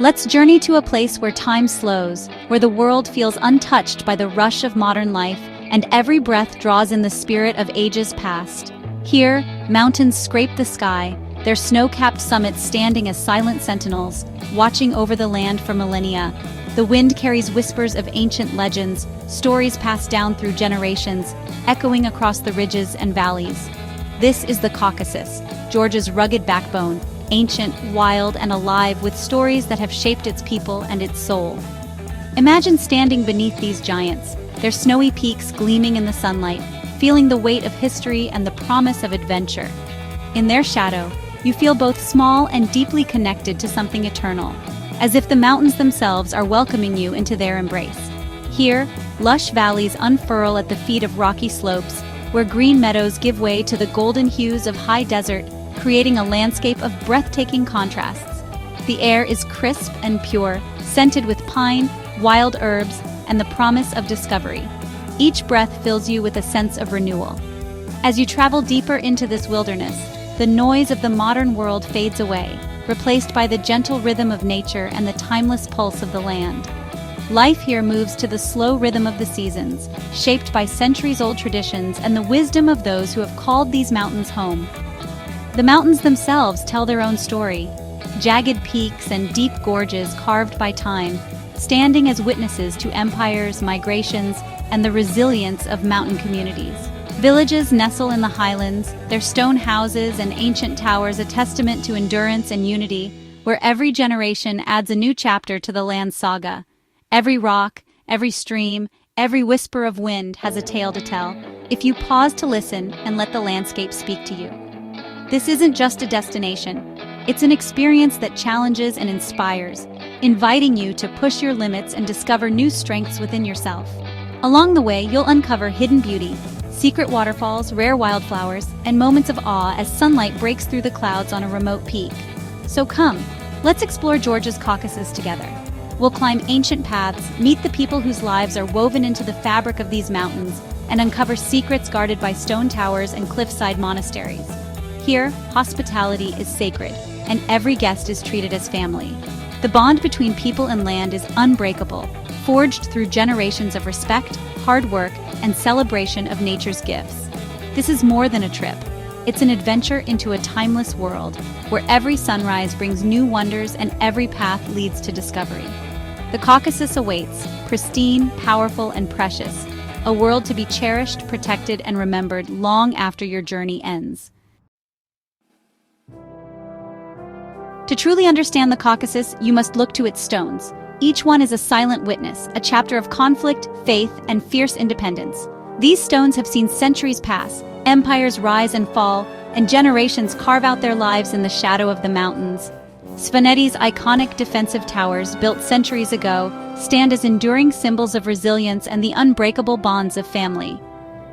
Let's journey to a place where time slows, where the world feels untouched by the rush of modern life, and every breath draws in the spirit of ages past. Here, mountains scrape the sky, their snow-capped summits standing as silent sentinels, watching over the land for millennia. The wind carries whispers of ancient legends, stories passed down through generations, echoing across the ridges and valleys. This is the Caucasus, Georgia's rugged backbone, ancient, wild, and alive with stories that have shaped its people and its soul. Imagine standing beneath these giants, their snowy peaks gleaming in the sunlight, feeling the weight of history and the promise of adventure. In their shadow, you feel both small and deeply connected to something eternal, as if the mountains themselves are welcoming you into their embrace. Here, lush valleys unfurl at the feet of rocky slopes, where green meadows give way to the golden hues of high desert, creating a landscape of breathtaking contrasts. The air is crisp and pure, scented with pine, wild herbs, and the promise of discovery. Each breath fills you with a sense of renewal. As you travel deeper into this wilderness, the noise of the modern world fades away, replaced by the gentle rhythm of nature and the timeless pulse of the land. Life here moves to the slow rhythm of the seasons, shaped by centuries-old traditions and the wisdom of those who have called these mountains home. The mountains themselves tell their own story, jagged peaks and deep gorges carved by time, standing as witnesses to empires, migrations, and the resilience of mountain communities. Villages nestle in the highlands, their stone houses and ancient towers a testament to endurance and unity, where every generation adds a new chapter to the land's saga. Every rock, every stream, every whisper of wind has a tale to tell, if you pause to listen and let the landscape speak to you. This isn't just a destination, it's an experience that challenges and inspires, inviting you to push your limits and discover new strengths within yourself. Along the way, you'll uncover hidden beauty, secret waterfalls, rare wildflowers, and moments of awe as sunlight breaks through the clouds on a remote peak. So come, let's explore Georgia's Caucasus together. We'll climb ancient paths, meet the people whose lives are woven into the fabric of these mountains, and uncover secrets guarded by stone towers and cliffside monasteries. Here, hospitality is sacred, and every guest is treated as family. The bond between people and land is unbreakable, forged through generations of respect, hard work, and celebration of nature's gifts. This is more than a trip. It's an adventure into a timeless world, where every sunrise brings new wonders and every path leads to discovery. The Caucasus awaits, pristine, powerful, and precious, a world to be cherished, protected, and remembered long after your journey ends. To truly understand the Caucasus, you must look to its stones. Each one is a silent witness, a chapter of conflict, faith, and fierce independence. These stones have seen centuries pass, empires rise and fall, and generations carve out their lives in the shadow of the mountains. Svanetti's iconic defensive towers, built centuries ago, stand as enduring symbols of resilience and the unbreakable bonds of family.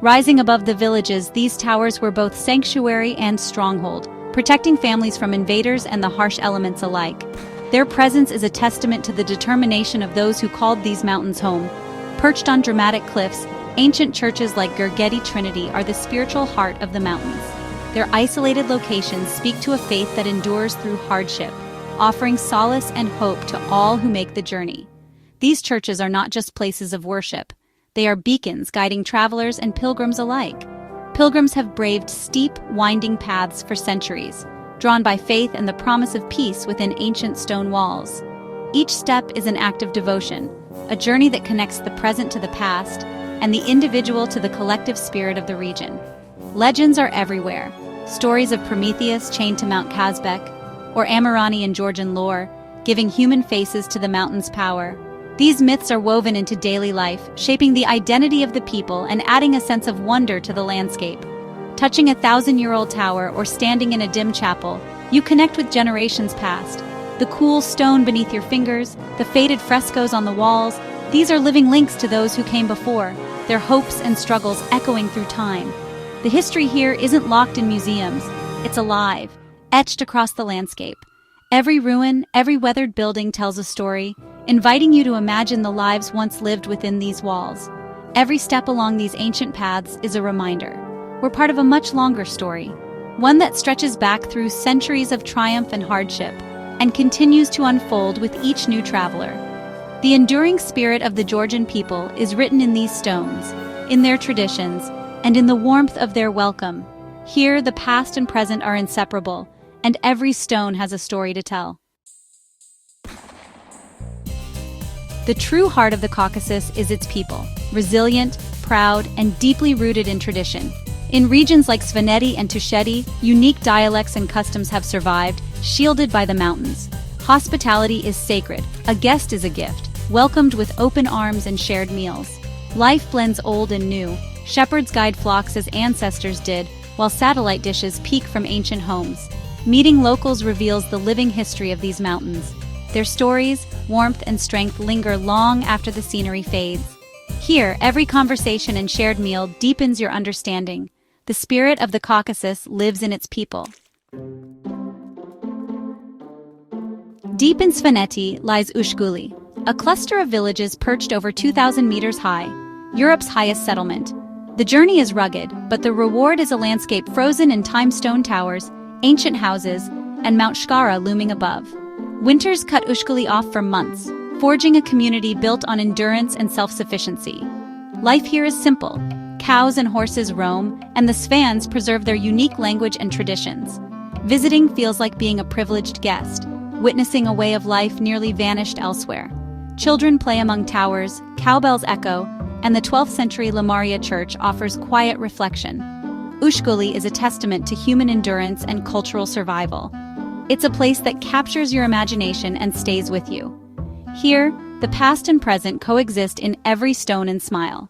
Rising above the villages, these towers were both sanctuary and stronghold, protecting families from invaders and the harsh elements alike. Their presence is a testament to the determination of those who called these mountains home. Perched on dramatic cliffs, ancient churches like Gergely Trinity are the spiritual heart of the mountains. Their isolated locations speak to a faith that endures through hardship, offering solace and hope to all who make the journey. These churches are not just places of worship. They are beacons guiding travelers and pilgrims alike. Pilgrims have braved steep, winding paths for centuries, drawn by faith and the promise of peace within ancient stone walls. Each step is an act of devotion, a journey that connects the present to the past and the individual to the collective spirit of the region. Legends are everywhere. Stories of Prometheus chained to Mount Kazbek, or Amirani in Georgian lore, giving human faces to the mountain's power. These myths are woven into daily life, shaping the identity of the people and adding a sense of wonder to the landscape. Touching a 1,000-year-old tower or standing in a dim chapel, you connect with generations past. The cool stone beneath your fingers, the faded frescoes on the walls, these are living links to those who came before, their hopes and struggles echoing through time. The history here isn't locked in museums, it's alive, etched across the landscape. Every ruin, every weathered building tells a story, inviting you to imagine the lives once lived within these walls. Every step along these ancient paths is a reminder. We're part of a much longer story, one that stretches back through centuries of triumph and hardship. and continues to unfold with each new traveler. The enduring spirit of the Georgian people is written in these stones, in their traditions, and in the warmth of their welcome. Here, the past and present are inseparable, and every stone has a story to tell. The true heart of the Caucasus is its people, resilient, proud, and deeply rooted in tradition. In regions like Svaneti and Tusheti, unique dialects and customs have survived, shielded by the mountains. Hospitality is sacred, a guest is a gift, welcomed with open arms and shared meals. Life blends old and new, shepherds guide flocks as ancestors did, while satellite dishes peek from ancient homes. Meeting locals reveals the living history of these mountains. Their stories, warmth, and strength linger long after the scenery fades. Here, every conversation and shared meal deepens your understanding. The spirit of the Caucasus lives in its people. Deep in Svaneti lies Ushguli, a cluster of villages perched over 2,000 meters high, Europe's highest settlement. The journey is rugged, but the reward is a landscape frozen in timestone towers, ancient houses, and Mount Shkara looming above. Winters cut Ushguli off for months, forging a community built on endurance and self-sufficiency. Life here is simple. Cows and horses roam, and the Svans preserve their unique language and traditions. Visiting feels like being a privileged guest, witnessing a way of life nearly vanished elsewhere. Children play among towers, cowbells echo, and the 12th century Lamaria Church offers quiet reflection. Ushguli is a testament to human endurance and cultural survival. It's a place that captures your imagination and stays with you. Here, the past and present coexist in every stone and smile.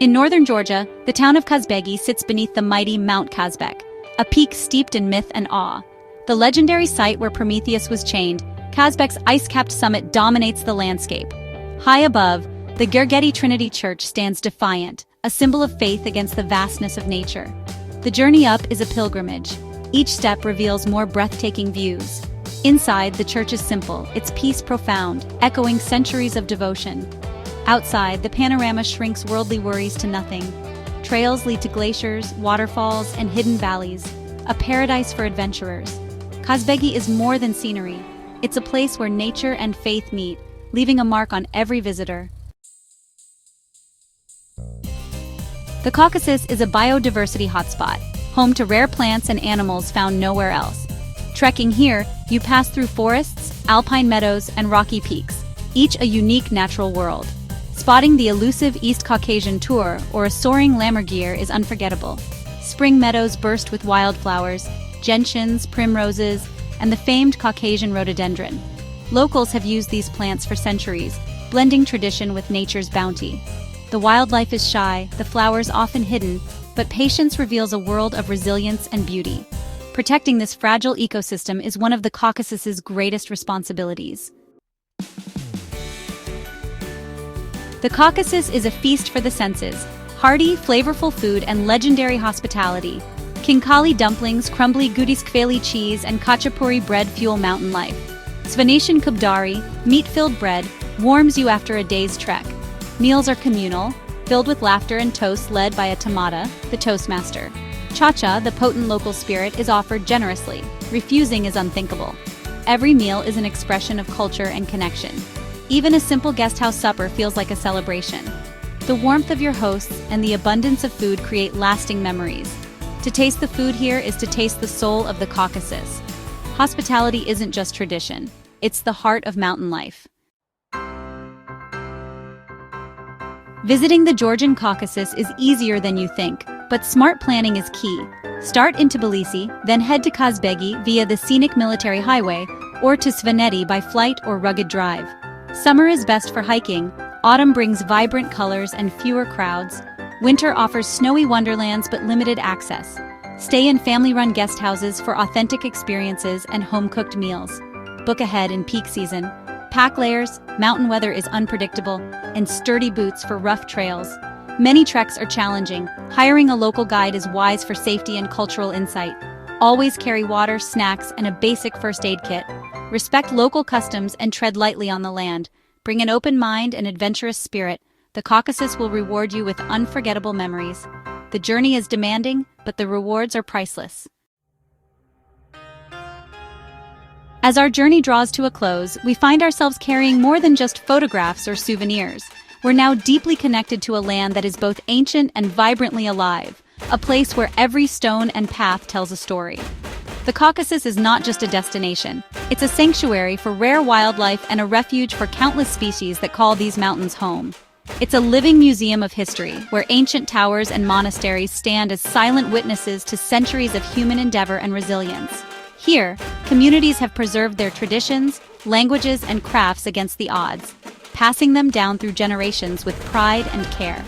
In northern Georgia, the town of Kazbegi sits beneath the mighty Mount Kazbek, a peak steeped in myth and awe. The legendary site where Prometheus was chained, Kazbek's ice-capped summit dominates the landscape. High above, the Gergeti Trinity Church stands defiant, a symbol of faith against the vastness of nature. The journey up is a pilgrimage. Each step reveals more breathtaking views. Inside, the church is simple, its peace profound, echoing centuries of devotion. Outside, the panorama shrinks worldly worries to nothing. Trails lead to glaciers, waterfalls, and hidden valleys, a paradise for adventurers. Kazbegi is more than scenery. It's a place where nature and faith meet, leaving a mark on every visitor. The Caucasus is a biodiversity hotspot, home to rare plants and animals found nowhere else. Trekking here, you pass through forests, alpine meadows, and rocky peaks, each a unique natural world. Spotting the elusive East Caucasian tour or a soaring lammergeier is unforgettable. Spring meadows burst with wildflowers, gentians, primroses, and the famed Caucasian rhododendron. Locals have used these plants for centuries, blending tradition with nature's bounty. The wildlife is shy, the flowers often hidden, but patience reveals a world of resilience and beauty. Protecting this fragile ecosystem is one of the Caucasus's greatest responsibilities. The Caucasus is a feast for the senses, hearty, flavorful food and legendary hospitality. Khinkali dumplings, crumbly Gudiskveli cheese, and khachapuri bread fuel mountain life. Svanetian kubdari, meat-filled bread, warms you after a day's trek. Meals are communal, filled with laughter and toasts led by a tamada, the toastmaster. Cha-cha, the potent local spirit, is offered generously. Refusing is unthinkable. Every meal is an expression of culture and connection. Even a simple guesthouse supper feels like a celebration. The warmth of your hosts and the abundance of food create lasting memories. To taste the food here is to taste the soul of the Caucasus. Hospitality isn't just tradition, it's the heart of mountain life. Visiting the Georgian Caucasus is easier than you think, but smart planning is key. Start in Tbilisi, then head to Kazbegi via the Scenic military highway, or to Svaneti by flight or rugged drive. Summer is best for hiking, autumn brings vibrant colors and fewer crowds, winter offers snowy wonderlands but limited access. Stay in family-run guest houses for authentic experiences and home-cooked meals. Book ahead in peak season. Pack layers, mountain weather is unpredictable, and sturdy boots for rough trails. Many treks are challenging. Hiring a local guide is wise for safety and cultural insight. Always carry water, snacks, and a basic first aid kit. Respect local customs and tread lightly on the land. Bring an open mind and adventurous spirit. The Caucasus will reward you with unforgettable memories. The journey is demanding, but the rewards are priceless. As our journey draws to a close, we find ourselves carrying more than just photographs or souvenirs. We're now deeply connected to a land that is both ancient and vibrantly alive, a place where every stone and path tells a story. The Caucasus is not just a destination, it's a sanctuary for rare wildlife and a refuge for countless species that call these mountains home. It's a living museum of history, where ancient towers and monasteries stand as silent witnesses to centuries of human endeavor and resilience. Here, communities have preserved their traditions, languages, and crafts against the odds, passing them down through generations with pride and care.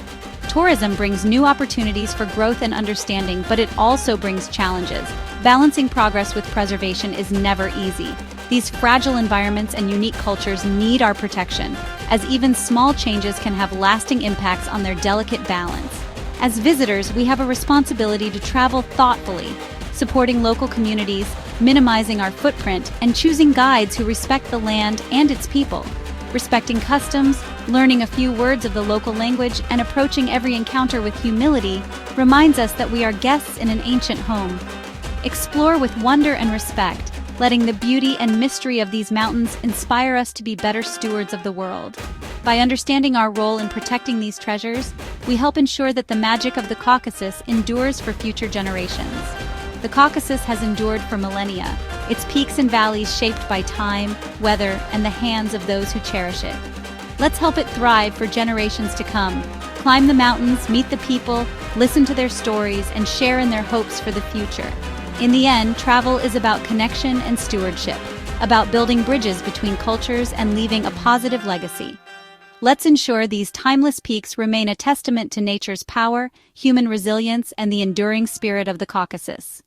Tourism brings new opportunities for growth and understanding, but it also brings challenges. Balancing progress with preservation is never easy. These fragile environments and unique cultures need our protection, as even small changes can have lasting impacts on their delicate balance. As visitors, we have a responsibility to travel thoughtfully, supporting local communities, minimizing our footprint, and choosing guides who respect the land and its people. Respecting customs, learning a few words of the local language, and approaching every encounter with humility reminds us that we are guests in an ancient home. Explore with wonder and respect, letting the beauty and mystery of these mountains inspire us to be better stewards of the world. By understanding our role in protecting these treasures, we help ensure that the magic of the Caucasus endures for future generations. The Caucasus has endured for millennia, its peaks and valleys shaped by time, weather, and the hands of those who cherish it. Let's help it thrive for generations to come. Climb the mountains, meet the people, listen to their stories, and share in their hopes for the future. In the end, travel is about connection and stewardship, about building bridges between cultures and leaving a positive legacy. Let's ensure these timeless peaks remain a testament to nature's power, human resilience, and the enduring spirit of the Caucasus.